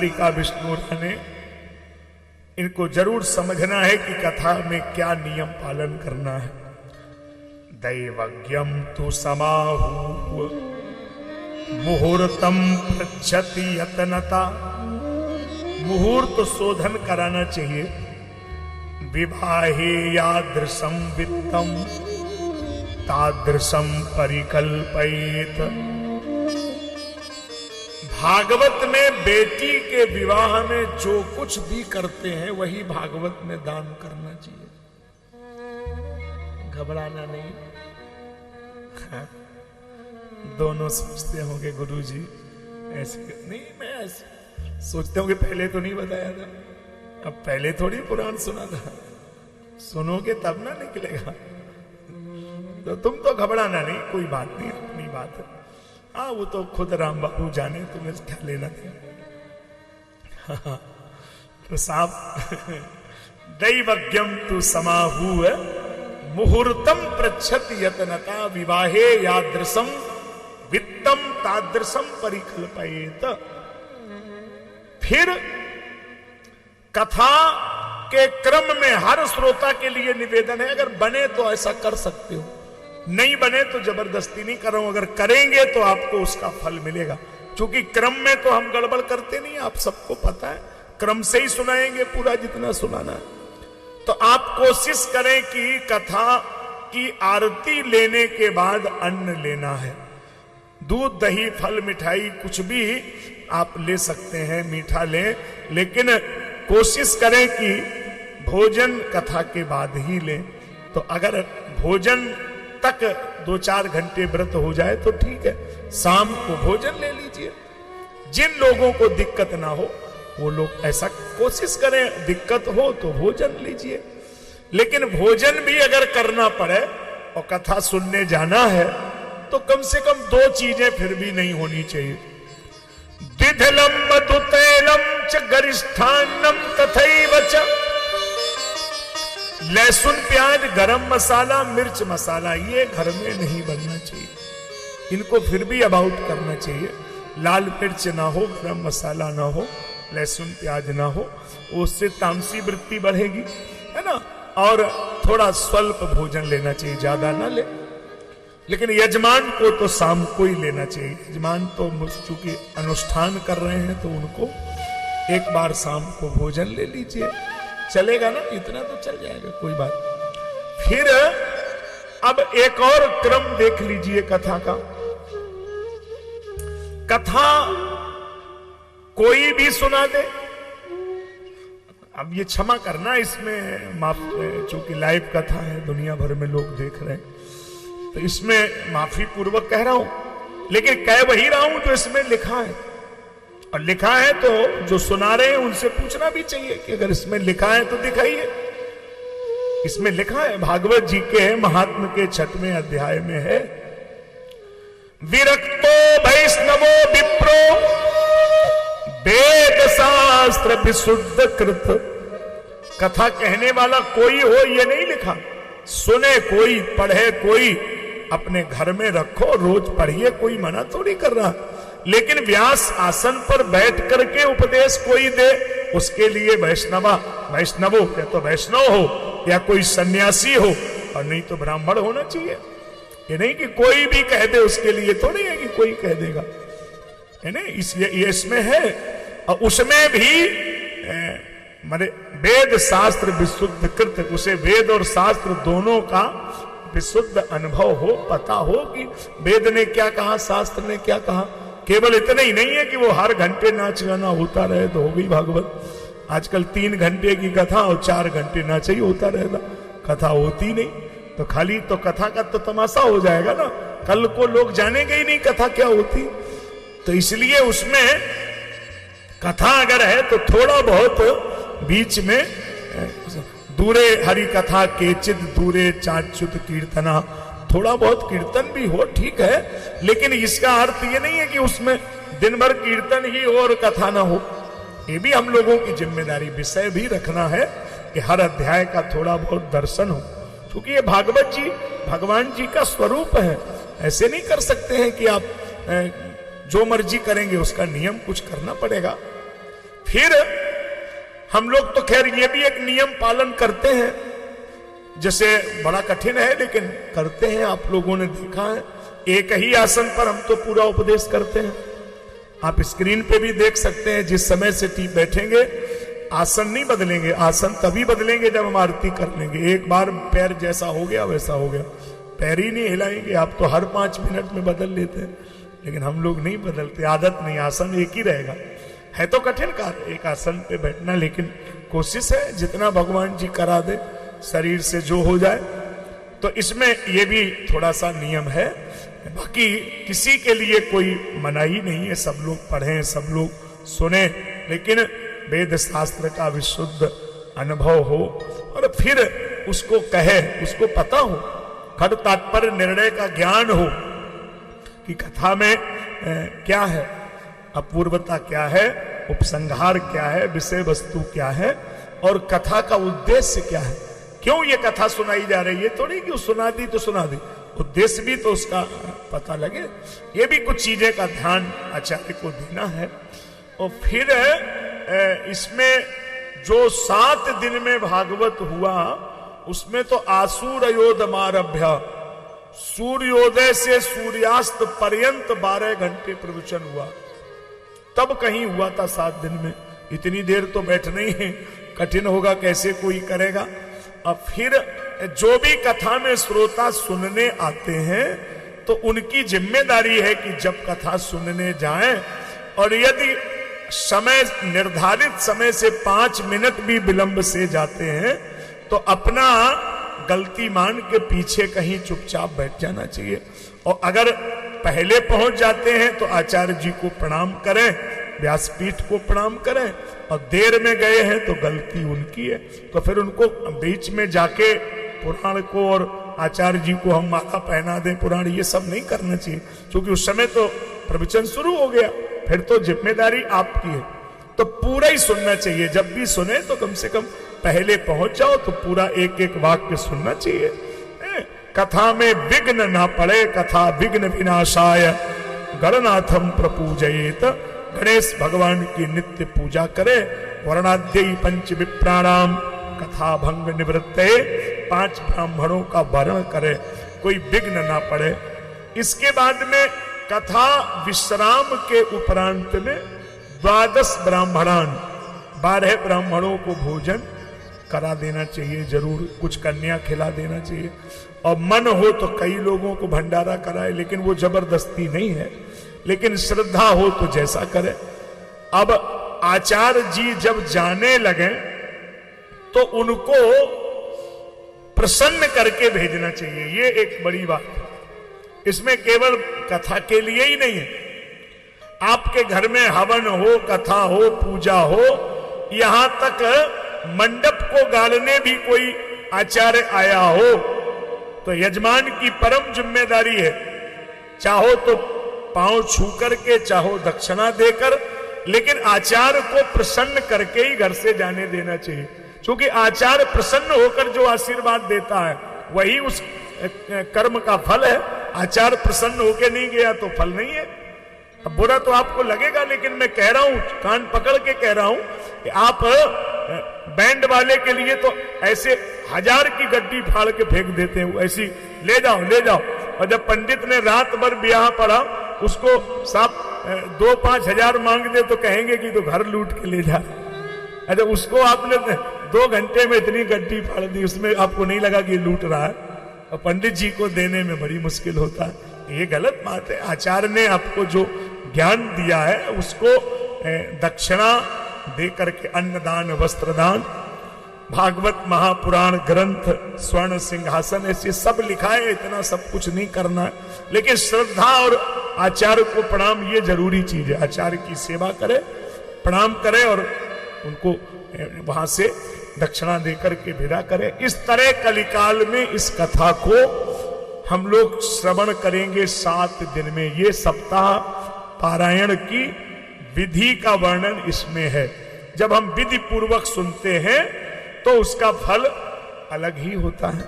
सारिका विष्णु ने इनको जरूर समझना है कि कथा में क्या नियम पालन करना है। दैवज्ञम तु समाहू मुहूर्तम पृच्छति यतनता, मुहूर्त शोधन कराना चाहिए। विवाहे यादृशम वित्तम तादृशम परिकल्पयेत। भागवत में बेटी के विवाह में जो कुछ भी करते हैं वही भागवत में दान करना चाहिए। घबराना नहीं। हाँ। दोनों सोचते होंगे गुरुजी ऐसे नहीं, मैं ऐसे सोचते होंगे पहले तो नहीं बताया था, अब पहले थोड़ी पुराण सुना था, सुनोगे तब ना निकलेगा। तो तुम तो घबराना नहीं, कोई बात नहीं, अपनी बात है। हाँ वो तो खुद राम बाबू जाने, तुम्हें क्या लेना देना। हाँ, तो साहब दैवज्ञम तु समाहू मुहूर्तम पृच्छति यतनता, विवाहे यादृशम वित्तम तादृशम परिकल्पयेत। फिर कथा के क्रम में हर श्रोता के लिए निवेदन है, अगर बने तो ऐसा कर सकते हो, नहीं बने तो जबरदस्ती नहीं कर रहा हूं, अगर करेंगे तो आपको उसका फल मिलेगा। क्योंकि क्रम में तो हम गड़बड़ करते नहीं, आप सबको पता है, क्रम से ही सुनाएंगे पूरा जितना सुनाना है। तो आप कोशिश करें कि कथा की आरती लेने के बाद अन्न लेना है। दूध दही फल मिठाई कुछ भी आप ले सकते हैं, मीठा लें, लेकिन कोशिश करें कि भोजन कथा के बाद ही लें। तो अगर भोजन तक 2-4 घंटे व्रत हो जाए तो ठीक है, शाम को भोजन ले लीजिए। जिन लोगों को दिक्कत ना हो वो लोग ऐसा कोशिश करें, दिक्कत हो तो भोजन लीजिए। लेकिन भोजन भी अगर करना पड़े और कथा सुनने जाना है तो कम से कम 2 चीजें फिर भी नहीं होनी चाहिए। दिधलम मधुतैलम च गरिष्ठान्नम तथैव च। लहसुन प्याज गरम मसाला मिर्च मसाला ये घर में नहीं बनना चाहिए, इनको फिर भी अबाउट करना चाहिए। लाल मिर्च ना हो, गरम मसाला ना हो, लहसुन प्याज ना हो, उससे तामसी वृत्ति बढ़ेगी, है ना। और थोड़ा स्वल्प भोजन लेना चाहिए, ज्यादा ना ले। लेकिन यजमान को तो शाम को ही लेना चाहिए। यजमान तो चूंकि अनुष्ठान कर रहे हैं तो उनको एक बार शाम को भोजन ले लीजिए, चलेगा ना, इतना तो चल जाएगा, कोई बात। फिर अब एक और क्रम देख लीजिए कथा का। कथा कोई भी सुना दे, अब ये क्षमा करना, इसमें माफ, चूंकि लाइव कथा है, दुनिया भर में लोग देख रहे हैं, तो इसमें माफी पूर्वक कह रहा हूं, लेकिन कह वही रहा हूं जो इसमें लिखा है। और लिखा है तो जो सुना रहे हैं उनसे पूछना भी चाहिए कि अगर इसमें लिखा है तो दिखाइए। इसमें लिखा है, भागवत जी के महात्म के 6वें अध्याय में है, विरक्तो वैष्णवो विप्रो वेद शास्त्र विशुद्ध कृत। कथा कहने वाला कोई हो ये नहीं लिखा, सुने कोई, पढ़े कोई, अपने घर में रखो, रोज पढ़िए, कोई मना थोड़ी कर रहा। लेकिन व्यास आसन पर बैठ करके उपदेश कोई दे, उसके लिए वैष्णवो या तो वैष्णव हो या कोई सन्यासी हो, और नहीं तो ब्राह्मण होना चाहिए। ये नहीं कि कोई भी कह दे, उसके लिए तो नहीं है कि कोई कह देगा, है ना। इसलिए इसमें है, और उसमें भी माने वेद शास्त्र विशुद्ध कृत, उसे वेद और शास्त्र दोनों का विशुद्ध अनुभव हो, पता हो कि वेद ने क्या कहा, शास्त्र ने क्या कहा। केवल इतना ही नहीं है कि वो हर घंटे नाच गाना होता रहे तो हो गई भागवत। आजकल 3 घंटे की कथा और 4 घंटे नाच ही होता रहेगा, कथा होती नहीं। तो खाली तो कथा का तो तमाशा हो जाएगा ना, कल को लोग जानेंगे ही नहीं कथा क्या होती। तो इसलिए उसमें कथा अगर है तो थोड़ा बहुत बीच में दूरे हरि कथा केचित दूरे चाच्युत कीर्तना, थोड़ा बहुत कीर्तन भी हो, ठीक है, लेकिन इसका अर्थ ये नहीं है कि उसमें दिन भर कीर्तन ही हो और कथा ना हो। ये भी हम लोगों की जिम्मेदारी, विषय भी रखना है कि हर अध्याय का थोड़ा बहुत दर्शन हो, क्योंकि ये भागवत जी भगवान जी का स्वरूप है। ऐसे नहीं कर सकते हैं कि आप जो मर्जी करेंगे, उसका नियम कुछ करना पड़ेगा। फिर हम लोग तो खैर ये भी एक नियम पालन करते हैं, जैसे बड़ा कठिन है लेकिन करते हैं, आप लोगों ने देखा है। एक ही आसन पर हम तो पूरा उपदेश करते हैं। आप स्क्रीन पे भी देख सकते हैं, जिस समय से बैठेंगे आसन नहीं बदलेंगे, आसन तभी बदलेंगे जब हम आरती कर लेंगे। एक बार पैर जैसा हो गया वैसा हो गया, पैर ही नहीं हिलाएंगे। आप तो हर 5 मिनट में बदल लेते हैं, लेकिन हम लोग नहीं बदलते, आदत नहीं, आसन एक ही रहेगा। है तो कठिन कार्य एक आसन पे बैठना, लेकिन कोशिश है जितना भगवान जी करा दे, शरीर से जो हो जाए। तो इसमें ये भी थोड़ा सा नियम है, बाकी किसी के लिए कोई मनाही नहीं है। सब लोग पढ़ें, सब लोग सुने, लेकिन वेद शास्त्र का विशुद्ध अनुभव हो और फिर उसको कहे, उसको पता हो, खड़ तात्पर्य निर्णय का ज्ञान हो कि कथा में क्या है, अपूर्वता क्या है, उपसंहार क्या है, विषय वस्तु क्या है और कथा का उद्देश्य क्या है, क्यों ये कथा सुनाई जा रही है। थोड़ी कि सुना दी तो सुना दी, उद्देश्य भी तो उसका पता लगे। ये भी कुछ चीजें का ध्यान आचार्य को देना है। और फिर इसमें जो 7 दिन में भागवत हुआ, उसमें तो आसूरयोदमारभ्य, सूर्योदय से सूर्यास्त पर्यंत 12 घंटे प्रवचन हुआ। तब कहीं हुआ था 7 दिन में। इतनी देर तो बैठना ही कठिन होगा, कैसे कोई करेगा। अब फिर जो भी कथा में श्रोता सुनने आते हैं तो उनकी जिम्मेदारी है कि जब कथा सुनने जाएं और यदि समय निर्धारित समय से 5 मिनट भी विलंब से जाते हैं तो अपना गलती मान के पीछे कहीं चुपचाप बैठ जाना चाहिए। और अगर पहले पहुंच जाते हैं तो आचार्य जी को प्रणाम करें, व्यासपीठ को प्रणाम करें, और देर में गए हैं तो गलती उनकी है। तो फिर उनको बीच में जाके पुराण को और आचार्य जी को हम माला पहना दें, पुराण, ये सब नहीं करना चाहिए, क्योंकि उस समय तो प्रवचन शुरू हो गया, फिर तो जिम्मेदारी आपकी है। तो पूरा ही सुनना चाहिए। जब भी सुने तो कम से कम पहले पहुंच जाओ तो पूरा एक एक वाक्य सुनना चाहिए। कथा में विघ्न ना पड़े, कथा विघ्न विनाशाय गणनाथम प्रपूजयेत। गणेश भगवान की नित्य पूजा करे। वर्णाद्ययी पंच विप्राणाम कथा भंग निवृत्ते, 5 ब्राह्मणों का वर्ण करे, कोई विघ्न ना पड़े। इसके बाद में कथा विश्राम के उपरांत में 12 ब्राह्मणान, 12 ब्राह्मणों को भोजन करा देना चाहिए, जरूर कुछ कन्या खिला देना चाहिए। और मन हो तो कई लोगों को भंडारा कराए, लेकिन वो जबरदस्ती नहीं है, लेकिन श्रद्धा हो तो जैसा करे। अब आचार्य जी जब जाने लगे तो उनको प्रसन्न करके भेजना चाहिए, ये एक बड़ी बात है। इसमें केवल कथा के लिए ही नहीं है, आपके घर में हवन हो, कथा हो, पूजा हो, यहां तक मंडप को गाड़ने भी कोई आचार्य आया हो तो यजमान की परम जिम्मेदारी है, चाहो तो पांव छू करके, चाहो दक्षिणा देकर, लेकिन आचार्य को प्रसन्न करके ही घर से जाने देना चाहिए। क्योंकि आचार्य प्रसन्न होकर जो आशीर्वाद देता है वही उस कर्म का फल है। आचार्य प्रसन्न होकर नहीं गया तो फल नहीं है। अब बुरा तो आपको लगेगा, लेकिन मैं कह रहा हूं, कान पकड़ के कह रहा हूं कि आप बैंड वाले के लिए तो ऐसे 1000 की गड्डी फाड़ के फेंक देते हैं, ऐसी ले जाओ ले जाओ। और जब पंडित ने रात भर ब्याह पढ़ा, उसको साहब 2-5 हजार मांग दे तो कहेंगे कि तो घर लूट के ले जा। अरे उसको आपने 2 घंटे में इतनी गड्डी फाड़ दी, उसमें आपको नहीं लगा कि लूट रहा है, और पंडित जी को देने में बड़ी मुश्किल होता है। ये गलत बात है। आचार्य ने आपको जो ज्ञान दिया है उसको दक्षिणा दे करके, अन्नदान, वस्त्रदान, भागवत महापुराण ग्रंथ, स्वर्ण सिंहासन, ऐसे सब लिखा है। इतना सब कुछ नहीं करना है, लेकिन श्रद्धा और आचार्य को प्रणाम, ये जरूरी चीज है। आचार्य की सेवा करे, प्रणाम करे और उनको वहां से दक्षिणा देकर के विदा करे। इस तरह कलिकाल में इस कथा को हम लोग श्रवण करेंगे 7 दिन में। ये सप्ताह पारायण की विधि का वर्णन इसमें है। जब हम विधि पूर्वक सुनते हैं तो उसका फल अलग ही होता है।